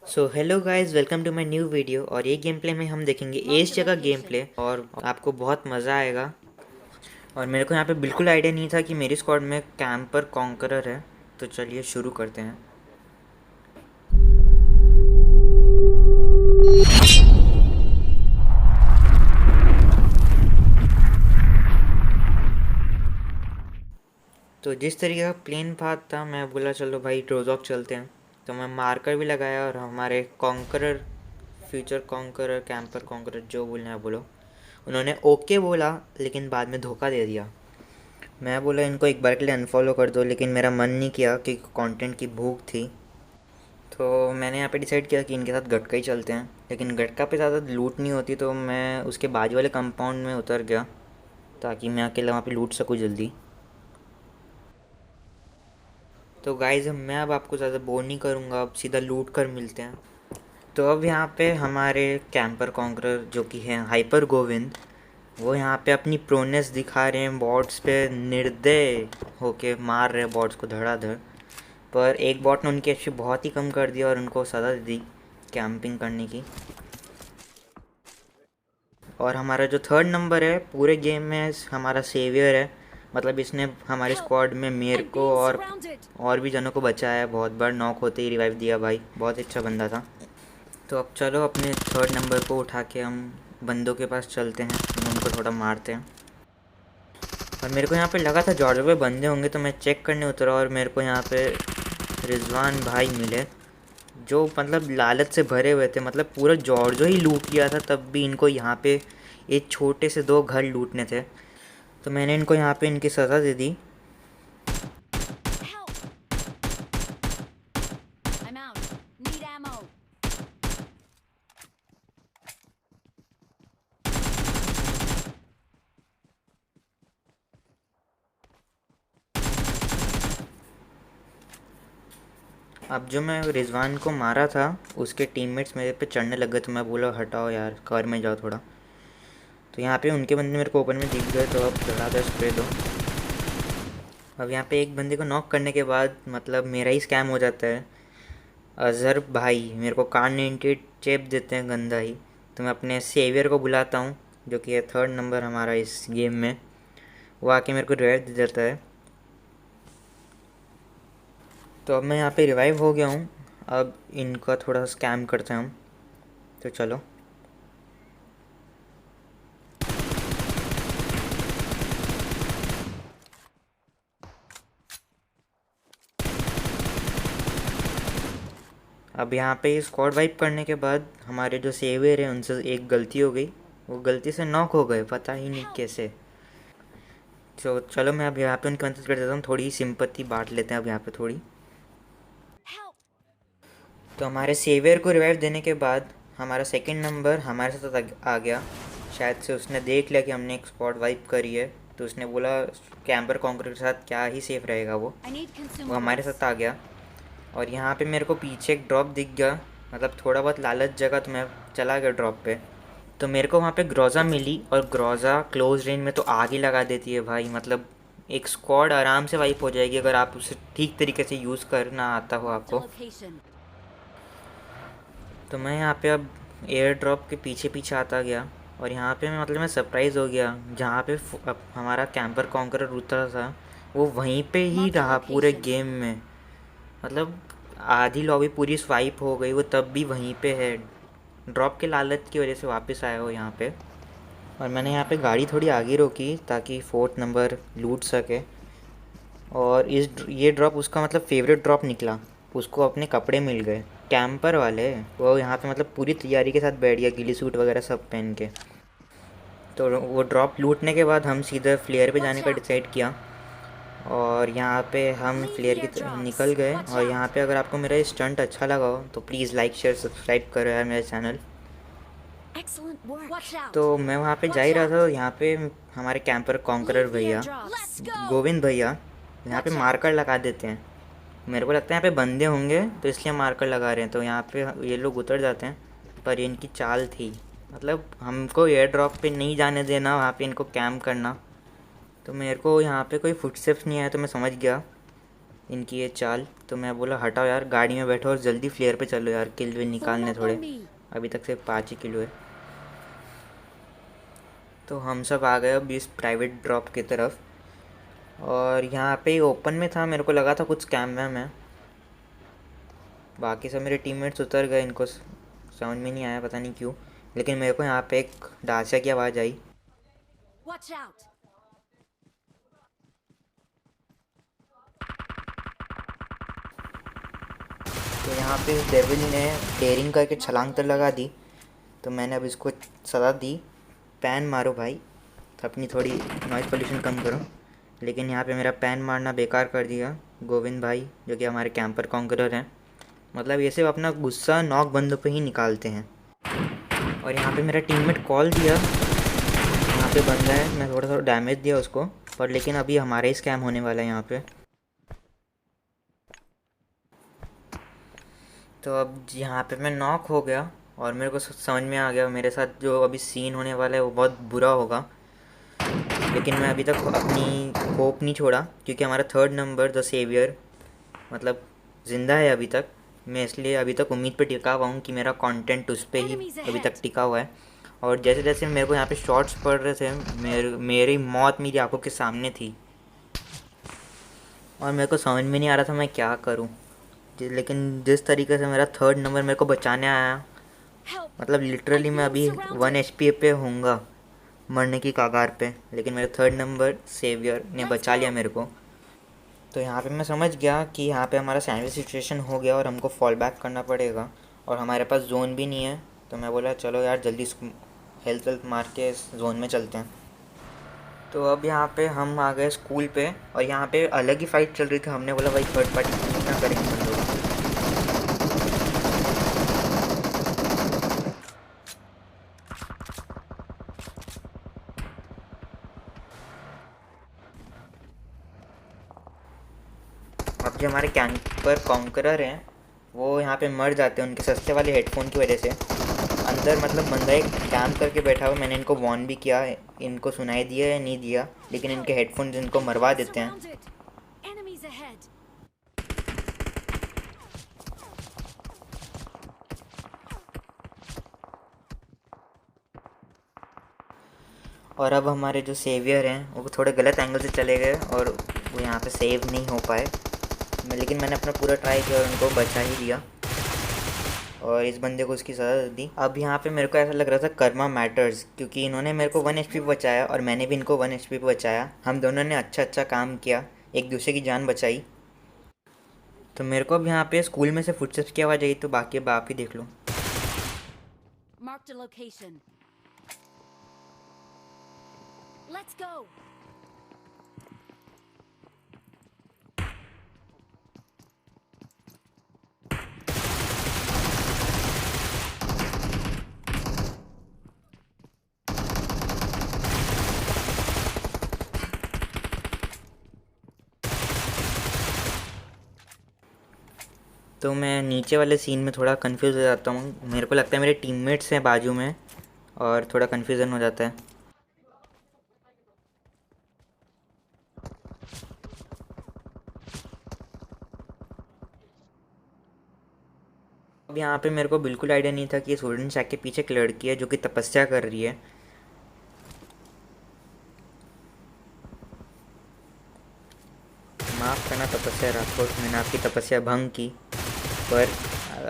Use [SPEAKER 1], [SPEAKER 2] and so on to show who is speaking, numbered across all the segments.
[SPEAKER 1] So hello guys, welcome to my new video. और ये game play में हम देखेंगे एस जगह गेम प्ले और आपको बहुत मज़ा आएगा। और मेरे को यहाँ पे बिल्कुल आइडिया नहीं था कि मेरी स्क्वाड में कैंपर कॉन्करर है। तो चलिए शुरू करते हैं। तो जिस तरीके का प्लेन पाथ था, मैं बोला चलो भाई रोजॉक चलते हैं। तो मैं मार्कर भी लगाया और हमारे conqueror, future conqueror, camper conqueror, जो बोलना है बोलो, उन्होंने ओके बोला लेकिन बाद में धोखा दे दिया। मैं बोला इनको एक बार के लिए अनफॉलो कर दो, लेकिन मेरा मन नहीं किया क्योंकि कंटेंट की भूख थी। तो मैंने यहाँ पे डिसाइड किया कि इनके साथ गटका ही चलते हैं। लेकिन गटका पे ज़्यादा लूट नहीं होती, तो मैं उसके बाजू वाले कंपाउंड में उतर गया ताकि मैं अकेला वहाँ पे लूट सकूँ जल्दी। तो गाइज मैं अब आपको ज़्यादा बोर नहीं करूँगा, अब सीधा लूट कर मिलते हैं। तो अब यहाँ पे हमारे कैंपर कॉन्करर जो कि हैं हाइपर गोविंद, वो यहाँ पे अपनी प्रोनेस दिखा रहे हैं, बॉट्स पे निर्दय होके मार रहे हैं बॉट्स को धड़ाधड़। पर एक बॉट ने उनकी एचपी बहुत ही कम कर दिया और उनको सज़ा दे दी कैंपिंग करने की। और हमारा जो थर्ड नंबर है पूरे गेम में हमारा सेवियर है। मतलब इसने हमारे स्क्वाड में मेरे को और भी जनों को बचाया है। बहुत बार नॉक होते ही रिवाइव दिया भाई, बहुत अच्छा बंदा था। तो अब चलो अपने थर्ड नंबर को उठा के हम बंदों के पास चलते हैं, उनको थोड़ा मारते हैं। और मेरे को यहाँ पे लगा था जॉर्जो पे बंदे होंगे, तो मैं चेक करने उतरा और मेरे को यहाँ पे रिजवान भाई मिले, जो मतलब लालच से भरे हुए थे। मतलब पूरा जॉर्जो ही लूट लिया था, तब भी इनको यहाँ पे एक छोटे से दो घर लूटने थे। तो मैंने इनको यहाँ पे इनकी सज़ा दे दी। अब जो मैं रिजवान को मारा था, उसके टीममेट्स मेरे पे चढ़ने लग गए, तो मैं बोला हटाओ यार, कवर में जाओ थोड़ा। तो यहाँ पे उनके बंदे मेरे को ओपन में दिख गए, तो अब धड़ाधड़ स्प्रे दो। अब यहाँ पे एक बंदे को नॉक करने के बाद मतलब मेरा ही स्कैम हो जाता है। अज़हर भाई मेरे को कार 98 चेप देते हैं गंदा ही। तो मैं अपने सेवियर को बुलाता हूँ, जो कि है थर्ड नंबर हमारा इस गेम में। वो आके मेरे को रिवाइव दे देता है। तो अब मैं यहाँ पे रिवाइव हो गया हूँ। अब इनका थोड़ा स्कैम करते हैं हम। तो चलो। अब यहाँ पे स्क्वाड वाइप करने के बाद हमारे जो सेवियर हैं उनसे एक गलती हो गई, वो गलती से नॉक हो गए, पता ही नहीं कैसे। तो चलो मैं अब यहाँ पे उनकी मदद कर देता हूँ, थोड़ी सिंपत्ति बांट लेते हैं अब यहाँ पे थोड़ी। तो हमारे सेवियर को रिवाइव देने के बाद हमारा सेकंड नंबर हमारे साथ आ गया। शायद से उसने देख लिया कि हमने एक स्क्वाड वाइप करी है, तो उसने बोला कैंपर कॉन्कर के साथ क्या ही सेफ रहेगा वो हमारे साथ आ गया। और यहाँ पे मेरे को पीछे एक ड्रॉप दिख गया, मतलब थोड़ा बहुत लालच जगह, तो मैं चला गया ड्रॉप पे। तो मेरे को वहाँ पे ग्रोज़ा मिली, और ग्रोज़ा क्लोज रेंज में तो आग ही लगा देती है भाई। मतलब एक स्क्वाड आराम से वाइप हो जाएगी अगर आप उसे ठीक तरीके से यूज़ करना आता हो आपको। तो मैं यहाँ पे अब एयर ड्रॉप के पीछे पीछे आता गया, और यहाँ पे मैं सरप्राइज़ हो गया, जहाँ पे हमारा कैंपर कॉन्करर उतरा था वो वहीं पे ही रहा पूरे गेम में। मतलब आधी लॉबी पूरी स्वाइप हो गई, वो तब भी वहीं पे है। ड्रॉप के लालच की वजह से वापस आया हो यहाँ पे। और मैंने यहाँ पे गाड़ी थोड़ी आगे रोकी ताकि फोर्थ नंबर लूट सके। और ये ड्रॉप उसका मतलब फेवरेट ड्रॉप निकला, उसको अपने कपड़े मिल गए कैंपर वाले। वो यहाँ पे मतलब पूरी तैयारी के साथ बैठ गया, गिली सूट वगैरह सब पहन के। तो वो ड्रॉप लूटने के बाद हम सीधा फ्लेयर पे जाने का डिसाइड किया, और यहाँ पे हम फ्लेयर की तरफ निकल गए। और यहाँ पे अगर आपको मेरा स्टंट अच्छा लगा हो तो प्लीज़ लाइक शेयर सब्सक्राइब करो यार मेरे चैनल। तो मैं वहाँ पे जा ही रहा था, यहाँ पे हमारे कैंपर कॉन्करर भैया, गोविंद भैया, यहाँ पे मार्कर लगा देते हैं। मेरे को लगता है यहाँ पे बंदे होंगे तो इसलिए मार्कर लगा रहे हैं। तो यहाँ पे ये लोग उतर जाते हैं, पर इनकी चाल थी मतलब हमको एयर ड्रॉप पे नहीं जाने देना, वहाँ पे इनको कैम्प करना। तो मेरे को यहाँ पे कोई फुटस्टेप्स नहीं आया, तो मैं समझ गया इनकी ये चाल। तो मैं बोला हटाओ यार, गाड़ी में बैठो और जल्दी फ्लेयर पे चलो यार, किल विल
[SPEAKER 2] Form
[SPEAKER 1] निकालने
[SPEAKER 2] up
[SPEAKER 1] थोड़े।
[SPEAKER 2] on me.
[SPEAKER 1] अभी तक सिर्फ 5 ही किल हुए। तो हम सब आ गए अब इस प्राइवेट ड्रॉप की तरफ। और यहाँ पे ही ओपन में था, मेरे को लगा था कुछ स्कैम वैम है। बाकी सब मेरे टीममेट्स उतर गए, इनको समझ में नहीं आया पता नहीं क्यों। लेकिन मेरे को यहाँ पे एक डांसिया की आवाज़ आई।
[SPEAKER 2] Watch out.
[SPEAKER 1] तो यहाँ पे इस डेविल ने डेयरिंग करके छलांग तो लगा दी। तो मैंने अब इसको सलाह दी, पैन मारो भाई, अपनी थोड़ी नॉइज़ पोल्यूशन कम करो। लेकिन यहाँ पे मेरा पैन मारना बेकार कर दिया गोविंद भाई, जो कि हमारे कैंपर कॉन्करर हैं। मतलब ये सिर्फ अपना गुस्सा नॉक बंदों पे ही निकालते हैं। और यहाँ पे मेरा टीममेट कॉल दिया, यहाँ पे बंदा है, मैं थोड़ा थोड़ा डैमेज दिया उसको। पर लेकिन अभी हमारा ही स्कैम होने वाला है यहाँ पे। तो अब यहाँ पे मैं नॉक हो गया और मेरे को समझ में आ गया मेरे साथ जो अभी सीन होने वाला है वो बहुत बुरा होगा। लेकिन मैं अभी तक अपनी होप नहीं छोड़ा, क्योंकि हमारा थर्ड नंबर द सेवियर मतलब ज़िंदा है अभी तक। मैं इसलिए अभी तक उम्मीद पे टिका हुआ हूँ कि मेरा कंटेंट उस पे ही
[SPEAKER 2] Enemies
[SPEAKER 1] अभी तक
[SPEAKER 2] ahead.
[SPEAKER 1] टिका हुआ है। और जैसे जैसे मेरे को यहाँ पे शॉट्स पड़ रहे थे, मेरी मौत मेरी आंखों के सामने थी। और मेरे को समझ में नहीं आ रहा था मैं क्या करूँ। लेकिन जिस तरीके से मेरा थर्ड नंबर मेरे को बचाने आया,
[SPEAKER 2] Help.
[SPEAKER 1] मतलब
[SPEAKER 2] I'm
[SPEAKER 1] लिटरली मैं
[SPEAKER 2] being
[SPEAKER 1] अभी 1
[SPEAKER 2] surrounded.
[SPEAKER 1] HP पे होऊंगा, मरने की कगार पे। लेकिन मेरे थर्ड नंबर सेवियर ने
[SPEAKER 2] Let's
[SPEAKER 1] बचा लिया
[SPEAKER 2] go.
[SPEAKER 1] मेरे को। तो यहाँ पे मैं समझ गया कि यहाँ पे हमारा सैंडविच सिचुएशन हो गया और हमको फॉल बैक करना पड़ेगा। और हमारे पास जोन भी नहीं है। तो मैं बोला चलो यार जल्दी हेल्थ वेल्थ मार के इस जोन में चलते हैं। तो अब यहाँ पे हम आ गए स्कूल पे, और यहाँ पे अलग ही फाइट चल रही थी। हमने बोला भाई थर्ड पार्टी क्या करेंगे हम लोग। अब जो हमारे कैंपर कॉन्करर हैं वो यहाँ पे मर जाते हैं उनके सस्ते वाले हेडफोन की वजह से। अंदर मतलब बंदा एक कैंप करके बैठा हुआ, मैंने इनको वार्न भी किया, इनको सुनाई दिया या नहीं दिया, लेकिन
[SPEAKER 2] Help.
[SPEAKER 1] इनके हेडफोन्स इनको मरवा
[SPEAKER 2] I'm
[SPEAKER 1] देते हैं।
[SPEAKER 2] surrounded. Enemies ahead.
[SPEAKER 1] और अब हमारे जो सेवियर हैं वो थोड़े गलत एंगल से चले गए और वो यहाँ पे सेव नहीं हो पाए। लेकिन मैंने अपना पूरा ट्राई किया और उनको बचा ही दिया, और इस बंदे को उसकी सज़ा दी। अब यहाँ पे मेरे को ऐसा लग रहा था कर्मा मैटर्स, क्योंकि इन्होंने मेरे को 1 HP पे बचाया और मैंने भी इनको 1 HP पे बचाया। हम दोनों ने अच्छा अच्छा काम किया, एक दूसरे की जान बचाई। तो मेरे को अब यहाँ पे स्कूल में से फुटस्टेप्स की आवाज़ आई, तो बाकी अब आप ही देख लो।
[SPEAKER 2] Marked a location. Let's go.
[SPEAKER 1] तो मैं नीचे वाले सीन में थोड़ा कंफ्यूज हो जाता हूँ, मेरे को लगता है मेरे टीममेट्स हैं बाजू में, और थोड़ा कन्फ्यूज़न हो जाता है। अब यहाँ पे मेरे को बिल्कुल आइडिया नहीं था कि इस वुडन शैक के पीछे एक लड़की है जो कि तपस्या कर रही है। माफ़ करना तपस्या राठौर, मैंने आपकी तपस्या भंग की। पर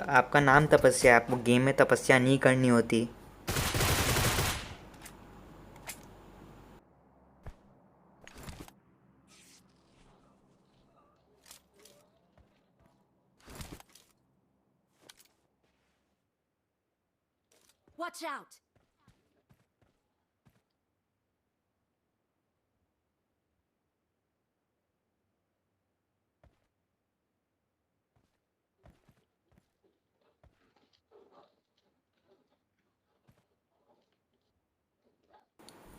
[SPEAKER 1] आपका नाम तपस्या है, आपको गेम में तपस्या नहीं करनी होती।
[SPEAKER 2] Watch out.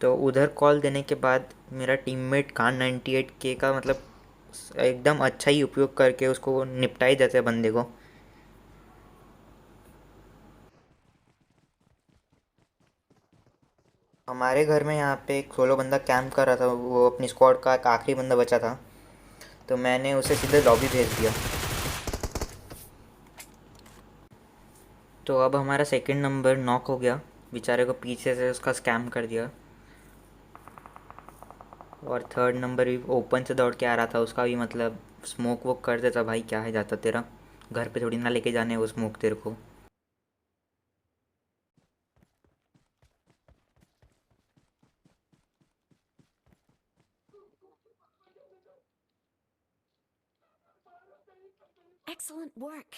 [SPEAKER 1] तो उधर कॉल देने के बाद मेरा टीममेट कान 98K का मतलब एकदम अच्छा ही उपयोग करके उसको निपटा ही देते बंदे को। हमारे घर में यहाँ पे एक सोलो बंदा कैंप कर रहा था, वो अपनी स्क्वाड का एक आखिरी बंदा बचा था। तो मैंने उसे सीधे लॉबी भेज दिया। तो अब हमारा सेकंड नंबर नॉक हो गया, बेचारे को पीछे से उसका स्कैम कर दिया। और थर्ड नंबर भी ओपन से दौड़ के आ रहा था, उसका भी मतलब स्मोक वोक कर देता भाई, क्या है जाता तेरा, घर पे थोड़ी ना लेके जाने वो स्मोक तेरे को।
[SPEAKER 2] Excellent work.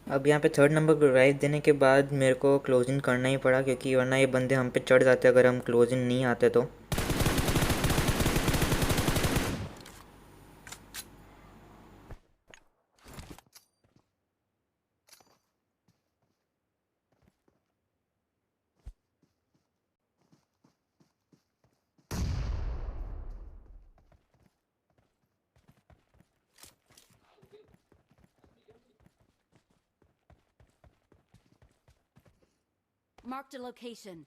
[SPEAKER 1] अब यहाँ पे थर्ड नंबर को रिवाइव देने के बाद मेरे को क्लोजिंग करना ही पड़ा, क्योंकि वरना ये बंदे हम पे चढ़ जाते अगर हम क्लोजिंग नहीं आते तो।
[SPEAKER 2] Marked a location.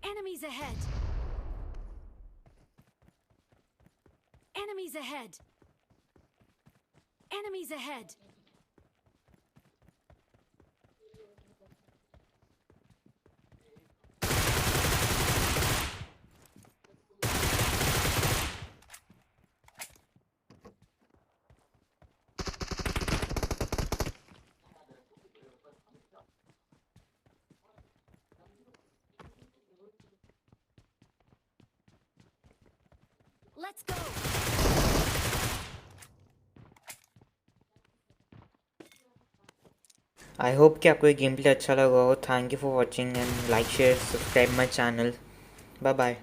[SPEAKER 2] Enemies ahead. Enemies ahead. Enemies ahead. Let's go.
[SPEAKER 1] I hope कि आपको ये गेम प्ले अच्छा लगा हो। Thank you for watching and like share subscribe my channel. Bye bye.